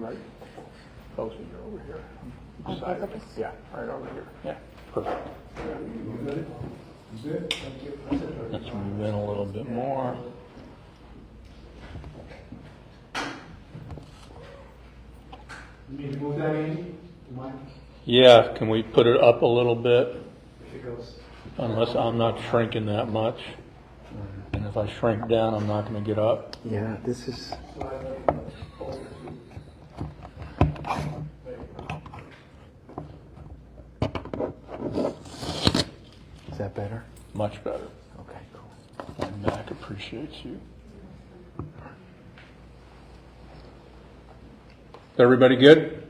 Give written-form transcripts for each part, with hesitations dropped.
right closer. You're over here. Beside of me. Yeah, right over here. Yeah, perfect. Let's move in a little bit more. You need to move that, Andy? Yeah, can we put it up a little bit? If it goes. Unless I'm not shrinking that much. And if I shrink down, I'm not going to get up. Yeah, this is. Is that better? Much better. Okay, cool. My back appreciates you. Everybody good?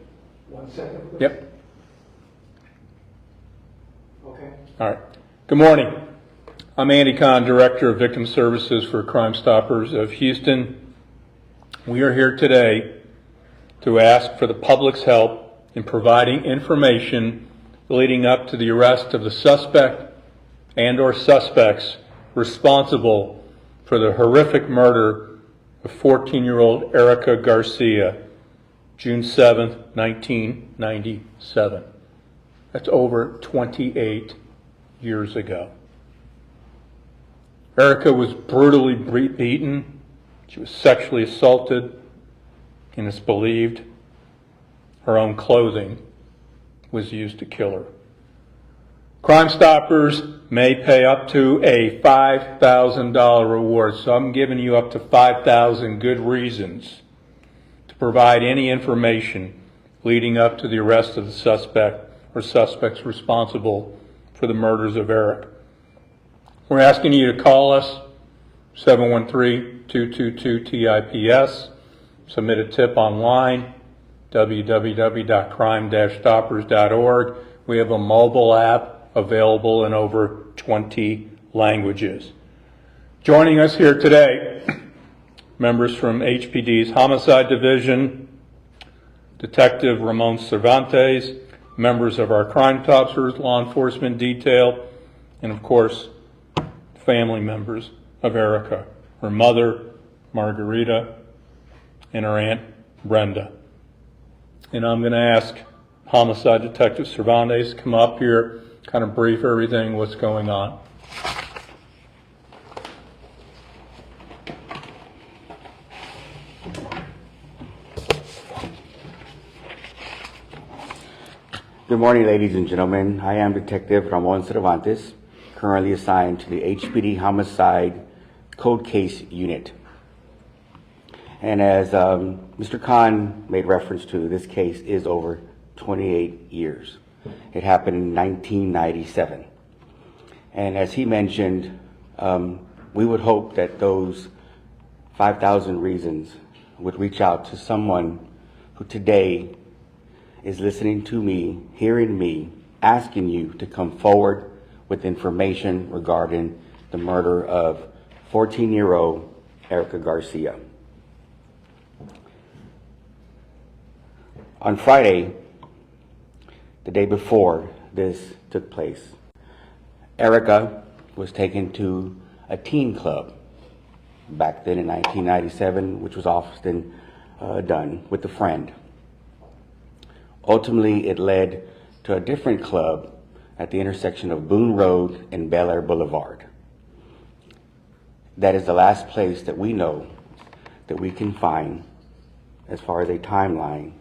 1 second, please. Yep. Okay. All right. Good morning. I'm Andy Kahn, Director of Victim Services for Crime Stoppers of Houston. We are here today to ask for the public's help in providing information leading up to the arrest of the suspect and or suspects responsible for the horrific murder of 14-year-old Erica Garcia, June 7th, 1997. That's over 28 years ago. Erica was brutally beaten. She was sexually assaulted, and it's believed her own clothing was used to kill her. Crime Stoppers may pay up to a $5,000 reward, so I'm giving you up to 5,000 good reasons to provide any information leading up to the arrest of the suspect or suspects responsible for the murders of Eric. We're asking you to call us, 713-222-TIPS, submit a tip online, www.crime-stoppers.org. We have a mobile app available in over 20 languages. Joining us here today, members from HPD's Homicide Division, Detective Ramon Cervantes, members of our Crime Stoppers Law Enforcement Detail, and of course, family members of Erica, her mother, Margarita, and her aunt, Brenda. And I'm going to ask Homicide Detective Cervantes to come up here, kind of brief everything, what's going on. Good morning, ladies and gentlemen. I am Detective Ramon Cervantes, currently assigned to the HPD Homicide Cold Case Unit. And as Mr. Khan made reference to, this case is over 28 years. It happened in 1997. And as he mentioned, we would hope that those 5,000 reasons would reach out to someone who today is listening to me, hearing me, asking you to come forward with information regarding the murder of 14-year-old Erica Garcia. On Friday, the day before this took place, Erica was taken to a teen club back then in 1997, which was often done with a friend. Ultimately, it led to a different club at the intersection of Boone Road and Bel Air Boulevard. That is the last place that we know that we can find, as far as a timeline,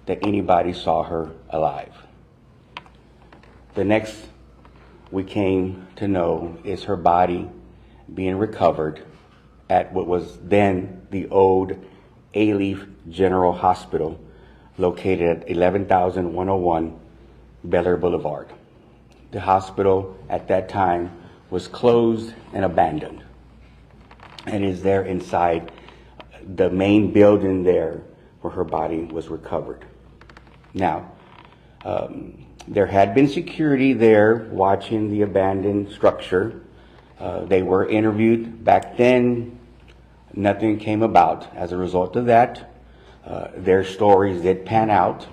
that anybody saw her alive. The next we came to know is her body being recovered at what was then the old A-Leaf General Hospital, located at 11,101 Bel Air Boulevard. The hospital at that time was closed and abandoned, and is there inside the main building there where her body was recovered. Now, there had been security there watching the abandoned structure. They were interviewed. Back then, nothing came about as a result of that. Their stories did pan out.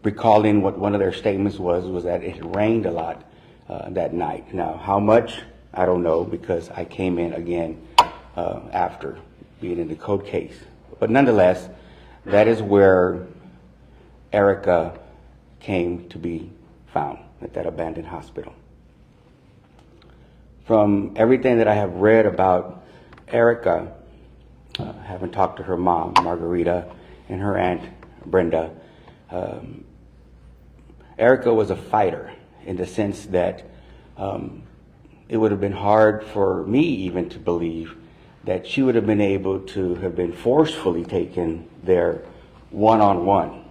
Recalling what one of their statements was that it had rained a lot that night. Now, how much, I don't know, because I came in again after being in the cold case. but nonetheless, that is where Erica came to be found, at that abandoned hospital. From everything that I have read about Erica, having talked to her mom, Margarita, and her aunt, Brenda, Erica was a fighter in the sense that it would have been hard for me even to believe that she would have been able to have been forcefully taken there one-on-one.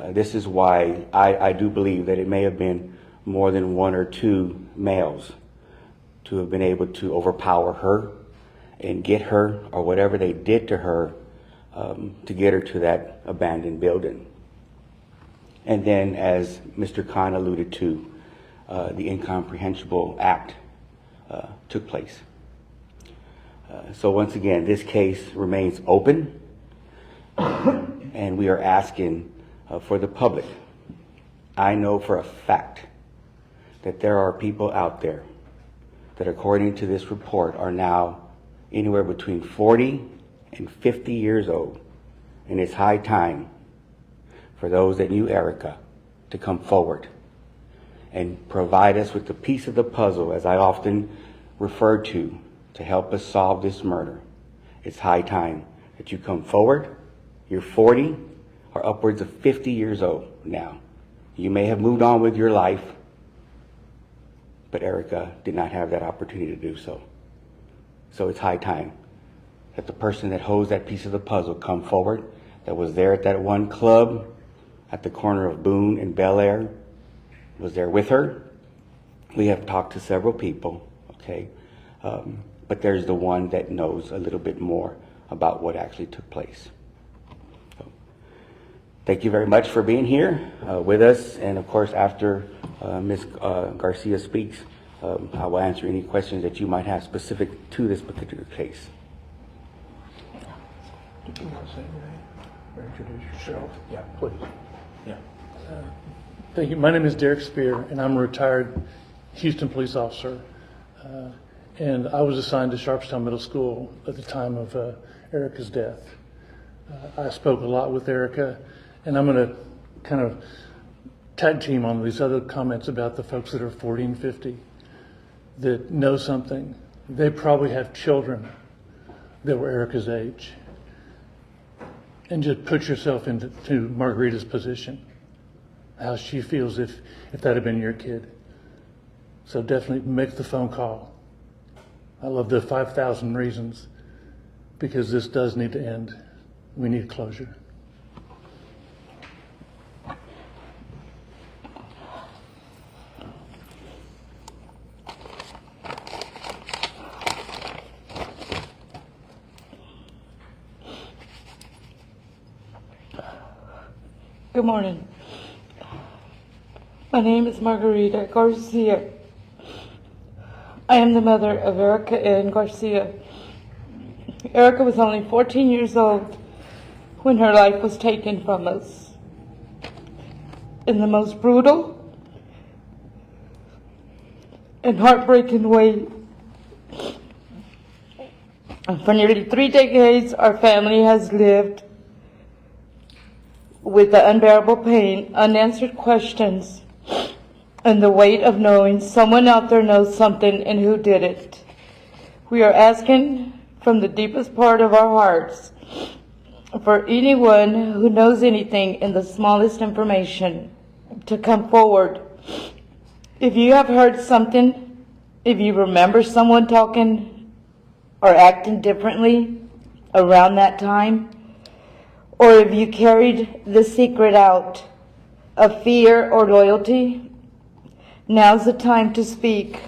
This is why I do believe that it may have been more than one or two males to have been able to overpower her and get her, or whatever they did to her, to get her to that abandoned building. And then, as Mr. Khan alluded to, the incomprehensible act took place. So once again, this case remains open, and we are asking for the public. I know for a fact that there are people out there that, according to this report, are now anywhere between 40 and 50 years old. And it's high time for those that knew Erica to come forward and provide us with the piece of the puzzle, as I often refer to help us solve this murder. It's high time that you come forward. You're 40 or upwards of 50 years old now. You may have moved on with your life, but Erica did not have that opportunity to do so. So it's high time that the person that holds that piece of the puzzle come forward, that was there at that one club at the corner of Boone and Bel Air, was there with her. We have talked to several people, okay? But there's the one that knows a little bit more about what actually took place. So, thank you very much for being here with us. And of course, after Ms. Garcia speaks, I will answer any questions that you might have specific to this particular case. Did you want to say anything or introduce yourself? Yeah, please. Yeah. Thank you. My name is Derek Spear, and I'm a retired Houston police officer. And I was assigned to Sharpstown Middle School at the time of Erica's death. I spoke a lot with Erica, and I'm going to kind of tag team on these other comments about the folks that are 40 and 50 that know something. They probably have children that were Erica's age. And just put yourself into Margarita's position, how she feels if that had been your kid. So definitely make the phone call. I love the 5,000 reasons, because this does need to end. We need closure. Good morning. My name is Margarita Garcia. I am the mother of Erica and Garcia. Erica was only 14 years old when her life was taken from us. In the most brutal and heartbreaking way. For nearly 3 decades, our family has lived with the unbearable pain, unanswered questions, and the weight of knowing someone out there knows something and who did it. We are asking from the deepest part of our hearts for anyone who knows anything in the smallest information to come forward. If you have heard something, if you remember someone talking or acting differently around that time, or if you carried the secret out of fear or loyalty, now's the time to speak.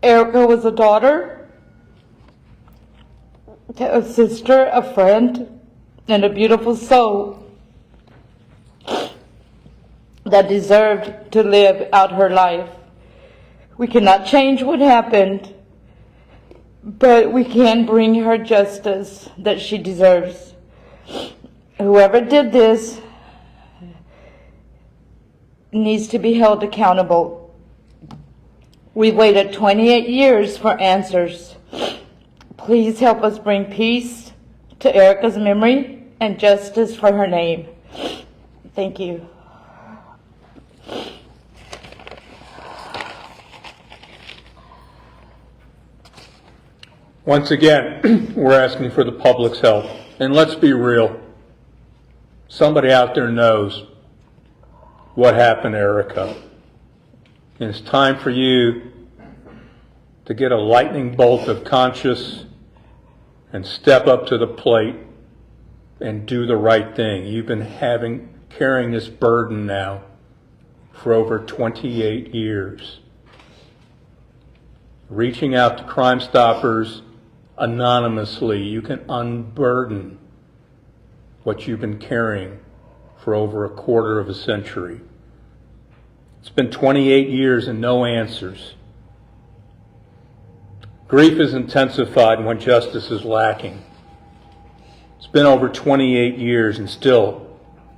Erica was a daughter, a sister, a friend, and a beautiful soul that deserved to live out her life. We cannot change what happened, but we can bring her justice that she deserves. Whoever did this needs to be held accountable. We waited 28 years for answers. Please help us bring peace to Erica's memory and justice for her name. Thank you. Once again, we're asking for the public's help. And let's be real. Somebody out there knows what happened to Erica. And it's time for you to get a lightning bolt of conscience and step up to the plate and do the right thing. You've been carrying this burden now for over 28 years. Reaching out to Crime Stoppers anonymously, you can unburden what you've been carrying for over a quarter of a century. It's been 28 years and no answers. Grief is intensified when justice is lacking. It's been over 28 years and still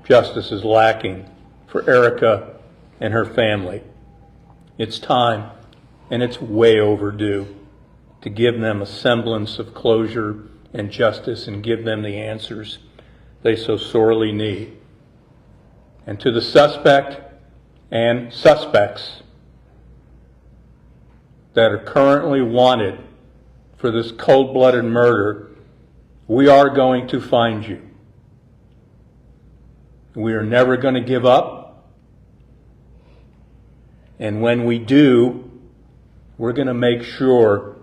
justice is lacking for Erica and her family. It's time, and it's way overdue, to give them a semblance of closure and justice and give them the answers they so sorely need. And to the suspect and suspects that are currently wanted for this cold-blooded murder, we are going to find you. We are never going to give up. And when we do, we're going to make sure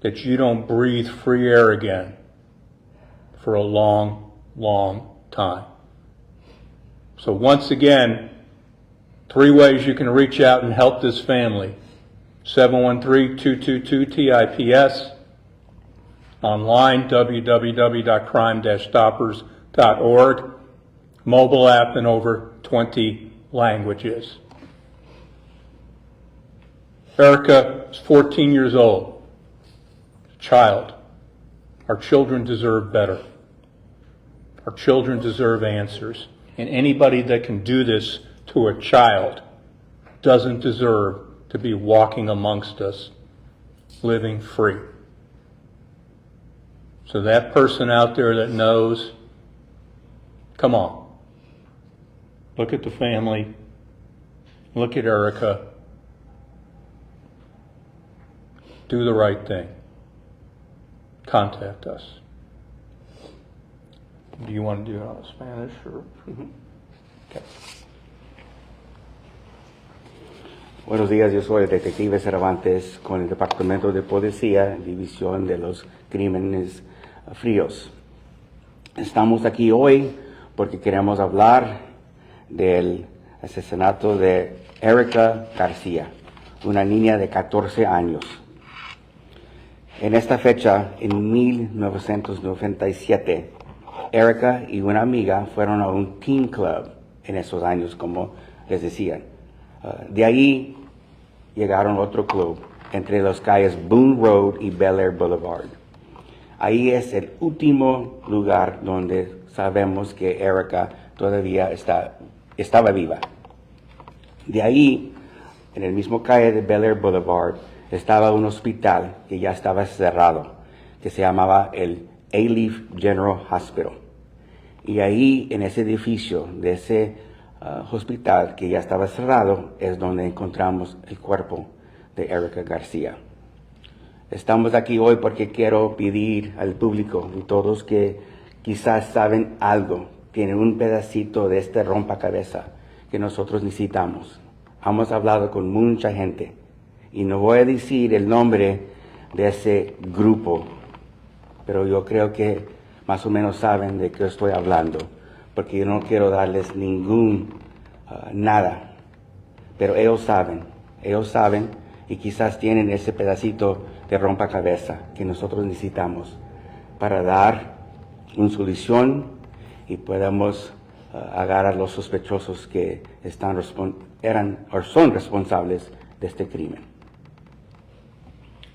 that you don't breathe free air again for a long, long time. So once again, 3 ways you can reach out and help this family. 713-222-TIPS. Online, www.crime-stoppers.org. Mobile app in over 20 languages. Erica is 14 years old. Child. Our children deserve better. Our children deserve answers. And anybody that can do this to a child doesn't deserve to be walking amongst us, living free. So that person out there that knows, come on. Look at the family. Look at Erica. Do the right thing. Contact us. Do you want to do it on Spanish or? Okay. Buenos días, yo soy el detective Cervantes con el Departamento de Policía, División de los Crímenes Fríos. Estamos aquí hoy porque queremos hablar del asesinato de Erica Garcia, una niña de 14 años. En esta fecha, en 1997, Erica y una amiga fueron a un teen club en esos años, como les decían. De ahí llegaron a otro club entre las calles Boone Road y Bel Air Boulevard. Ahí es el último lugar donde sabemos que Erica todavía estaba viva. De ahí, en el mismo calle de Bel Air Boulevard, estaba un hospital que ya estaba cerrado, que se llamaba el Alief General Hospital. Y ahí, en ese edificio de ese hospital que ya estaba cerrado, es donde encontramos el cuerpo de Erica Garcia. Estamos aquí hoy porque quiero pedir al público y todos que quizás saben algo, tienen un pedacito de este rompecabezas que nosotros necesitamos. Hemos hablado con mucha gente y no voy a decir el nombre de ese grupo, pero yo creo que más o menos saben de qué estoy hablando, porque yo no quiero darles nada, pero ellos saben y quizás tienen ese pedacito de rompecabezas que nosotros necesitamos para dar una solución y podamos agarrar a los sospechosos que son responsables de este crimen.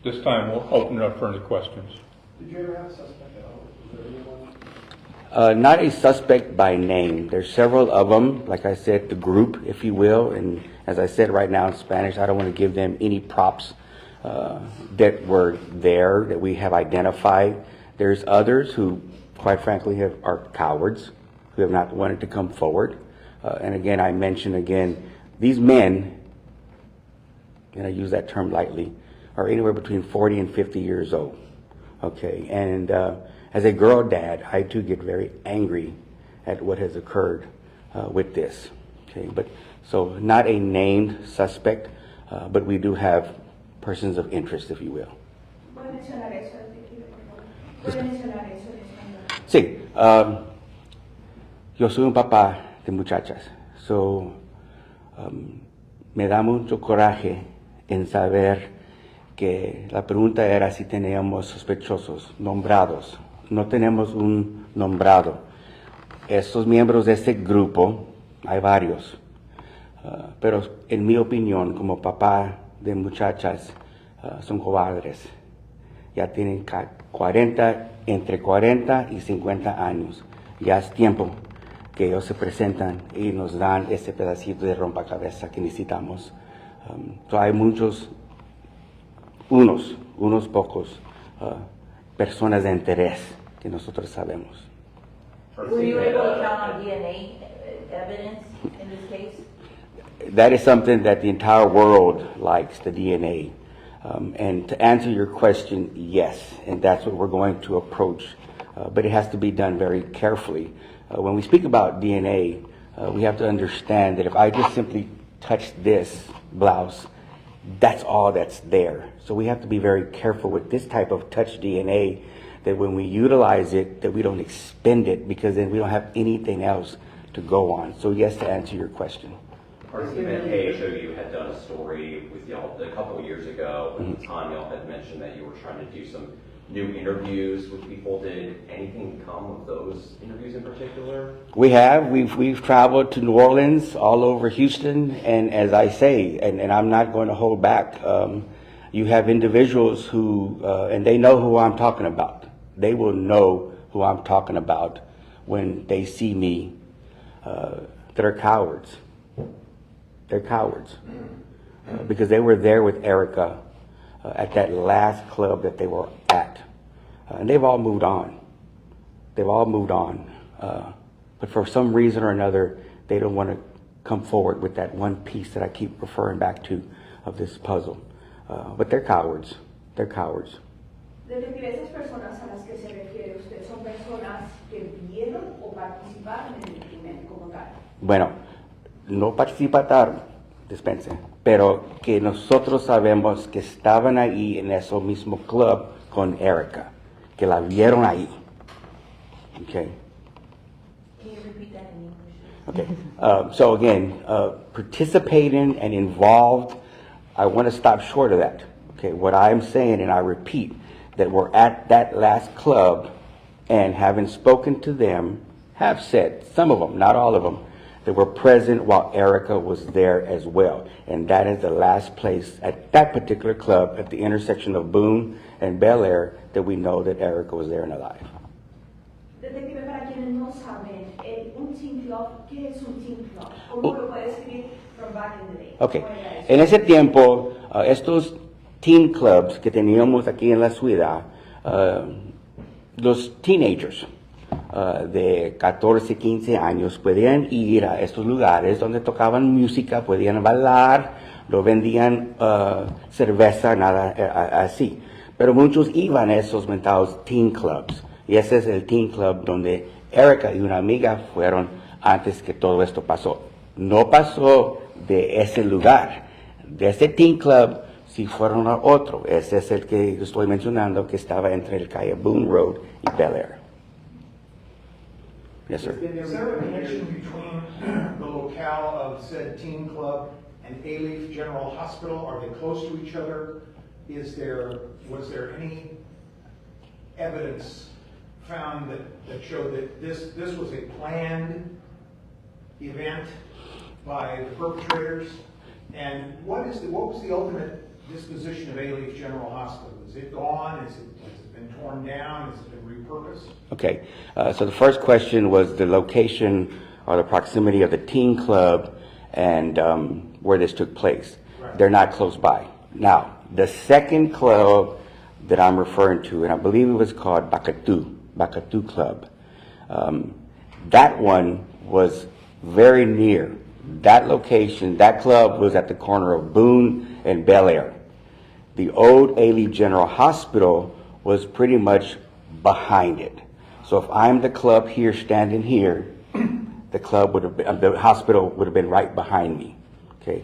This time we'll open it up for any questions. Did you ever have a suspect at all? Was there anyone? Not a suspect by name. There's several of them, like I said, the group, if you will, and as I said right now in Spanish, I don't want to give them any props that were there, that we have identified. There's others who, quite frankly, are cowards, who have not wanted to come forward. And again, I mention again, these men, and I use that term lightly, are anywhere between 40 and 50 years old. Okay, and as a girl dad, I too get very angry at what has occurred with this. Okay, but so not a named suspect, but we do have persons of interest, if you will. ¿Puede mencionar eso, detective, por favor? ¿Puede mencionar eso en español? Sí, yo soy un papá de muchachas, so me da mucho coraje en saber que la pregunta era si teníamos sospechosos nombrados. No tenemos un nombrado. Estos miembros de este grupo, hay varios, pero en mi opinión, como papá de muchachas, son cobardes. Ya tienen entre 40 y 50 años. Ya es tiempo que ellos se presentan y nos dan ese pedacito de rompecabezas que necesitamos. Hay muchos, unos pocos personas de interés que nosotros sabemos. Were you able to count on DNA evidence in this case? That is something that the entire world likes, the DNA. And to answer your question, yes, and that's what we're going to approach. But it has to be done very carefully. When we speak about DNA, we have to understand that if I just simply touch this blouse, that's all that's there. So we have to be very careful with this type of touch DNA, that when we utilize it, that we don't expend it, because then we don't have anything else to go on. So yes, to answer your question. Participant AHOU had done a story with y'all a couple of years ago. At the time, y'all had mentioned that you were trying to do some new interviews with people. Did anything come of those interviews in particular? We have. We've traveled to New Orleans, all over Houston, and as I say, and I'm not going to hold back, you have individuals who, and they know who I'm talking about. They will know who I'm talking about when they see me, that are cowards. They're cowards. Because they were there with Erica at that last club that they were at. And they've all moved on. They've all moved on. But for some reason or another, they don't want to come forward with that one piece that I keep referring back to of this puzzle. But they're cowards. They're cowards. Detective, esas personas a las que se refiere usted son personas que vieron o participaron en el crimen como tal. Bueno, no participaron, dispense, pero que nosotros sabemos que estaban ahí en ese mismo club con Erica, que la vieron ahí. Okay. Can you repeat that in English? Okay. So again, participating and involved, I want to stop short of that. Okay. What I'm saying, and I repeat, that we're at that last club and having spoken to them, have said, some of them, not all of them, that were present while Erica was there as well. And that is the last place at that particular club at the intersection of Boone and Bel Air that we know that Erica was there and alive. Detective, para quienes no saben, un teen club, ¿qué es un teen club? ¿Cómo lo puede escribir from back in the day? Okay. ¿Cómo era eso? En ese tiempo, estos teen clubs que teníamos aquí en la ciudad, los teenagers de 14, 15 años podían ir a estos lugares donde tocaban música, podían bailar, no vendían cerveza, nada así. Pero muchos iban a esos mentados teen clubs. Y ese es el teen club donde Erica y una amiga fueron antes que todo esto pasó. No pasó de ese lugar. De ese teen club si fueron a otro. Ese es el que estoy mencionando, que estaba entre el calle Boone Road y Bel Air. Yes, sir. Is there a connection between the locale of said teen club and Alief General Hospital? Are they close to each other? Was there any evidence found that showed that this was a planned event by the perpetrators? And what was the ultimate disposition of Alief General Hospital? Is it gone? Has it been torn down? Has it been repurposed? Okay, so the first question was the location or the proximity of the teen club and where this took place. Right. They're not close by. Now, The second club that I'm referring to, and I believe it was called Bakatu Club, that one was very near. That location, that club was at the corner of Boone and Bel Air. The old A-Leaf General Hospital was pretty much behind it. So if I'm the club here standing here, the hospital would have been right behind me. Okay,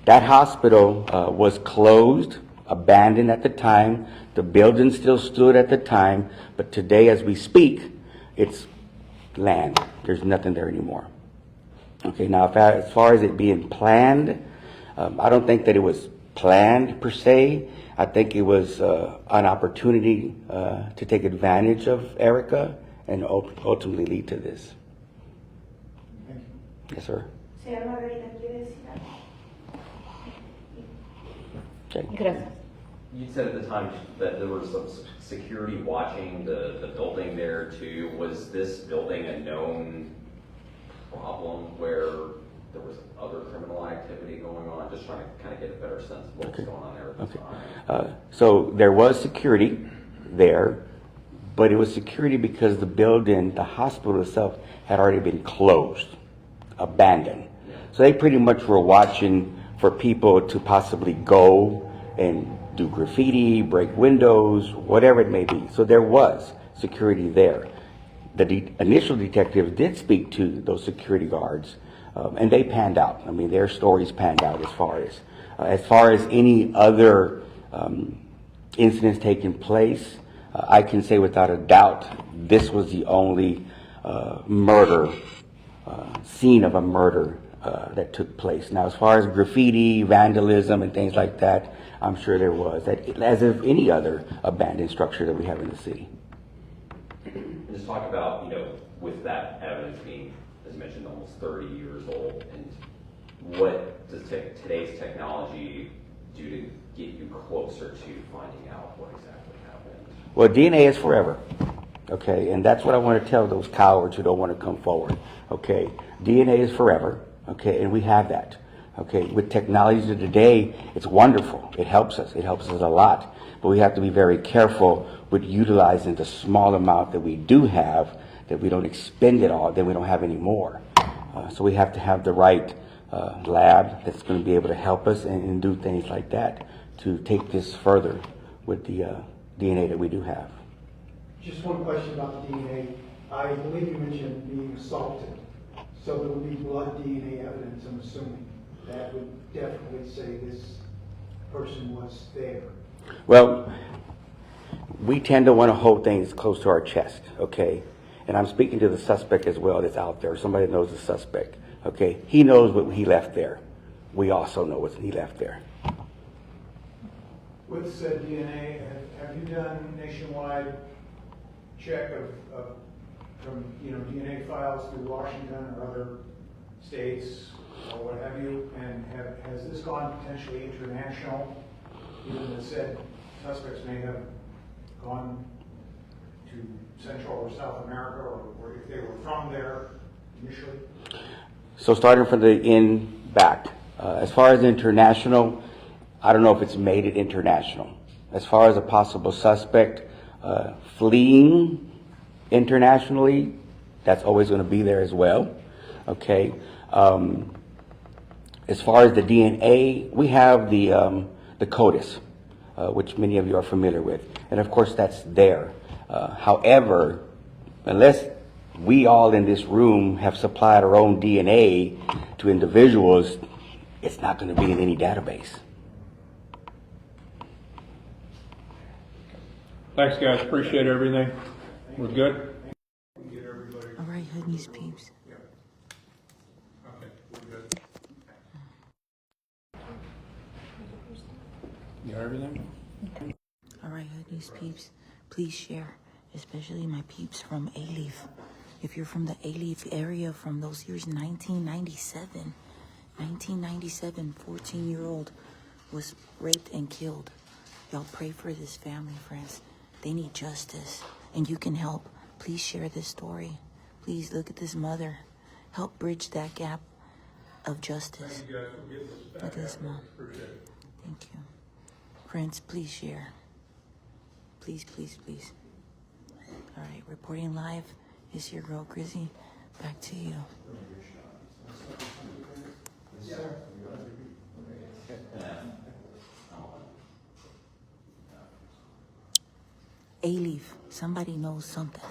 that hospital was closed, abandoned at the time. The building still stood at the time, but today, as we speak, it's land. There's nothing there anymore. Okay, now as far as it being planned, I don't think that it was planned per se. I think it was an opportunity to take advantage of Erica and ultimately lead to this. Thank you. Yes, sir. Señora Margarita, ¿quiere decir algo? Okay. Gracias. You said at the time that there was some security watching the building there too. Was this building a known problem where there was other criminal activity going on? Just trying to kind of get a better sense of what was going on there at the time. So there was security there, but it was security because the building, the hospital itself, had already been closed, abandoned. So they pretty much were watching for people to possibly go and do graffiti, break windows, whatever it may be. So there was security there. The initial detectives did speak to those security guards, and they panned out. I mean, their stories panned out as far as any other incidents taking place. I can say without a doubt, this was the only scene of a murder that took place. Now, as far as graffiti, vandalism, and things like that, I'm sure there was, as of any other abandoned structure that we have in the city. And just talk about, with that evidence being, as mentioned, almost 30 years old, and what does today's technology do to get you closer to finding out what exactly happened? Well, DNA is forever, okay? And that's what I want to tell those cowards who don't want to come forward, okay? DNA is forever, okay? And we have that, okay? With technology of today, it's wonderful. It helps us. It helps us a lot. But we have to be very careful with utilizing the small amount that we do have, that we don't expend it all, then we don't have any more. So we have to have the right lab that's going to be able to help us and do things like that to take this further with the DNA that we do have. Just one question about the DNA. I believe you mentioned being assaulted. So there would be blood DNA evidence, I'm assuming. That would definitely say this person was there. Well, we tend to want to hold things close to our chest, okay? And I'm speaking to the suspect as well that's out there. Somebody knows the suspect, okay? He knows what he left there. We also know what he left there. With said DNA, have you done nationwide check from DNA files through Washington or other states or what have you? And has this gone potentially international? Even the said suspects may have gone to Central or South America, or if they were from there initially? So starting from the end back, as far as international, I don't know if it's made it international. As far as a possible suspect fleeing internationally, that's always going to be there as well. Okay. As far as the DNA, we have the CODIS, which many of you are familiar with, and of course that's there. However, unless we all in this room have supplied our own DNA to individuals, it's not going to be in any database. Thanks, guys. Appreciate everything. We're good? All right, hoodies, peeps. Okay, we're good. You got everything? All right, hoodies, peeps. Please share, especially my peeps from A-Leaf. If you're from the A-Leaf area from those years, 1997, 14-year-old was raped and killed. Y'all pray for this family, friends. They need justice, and you can help. Please share this story. Please look at this mother. Help bridge that gap of justice. Thank you guys for getting this back. With this mom. Appreciate it. Thank you. Friends, please share. Please, please, please. All right, reporting live. It's your girl, Grizzy. Back to you. A-Leaf, somebody knows something.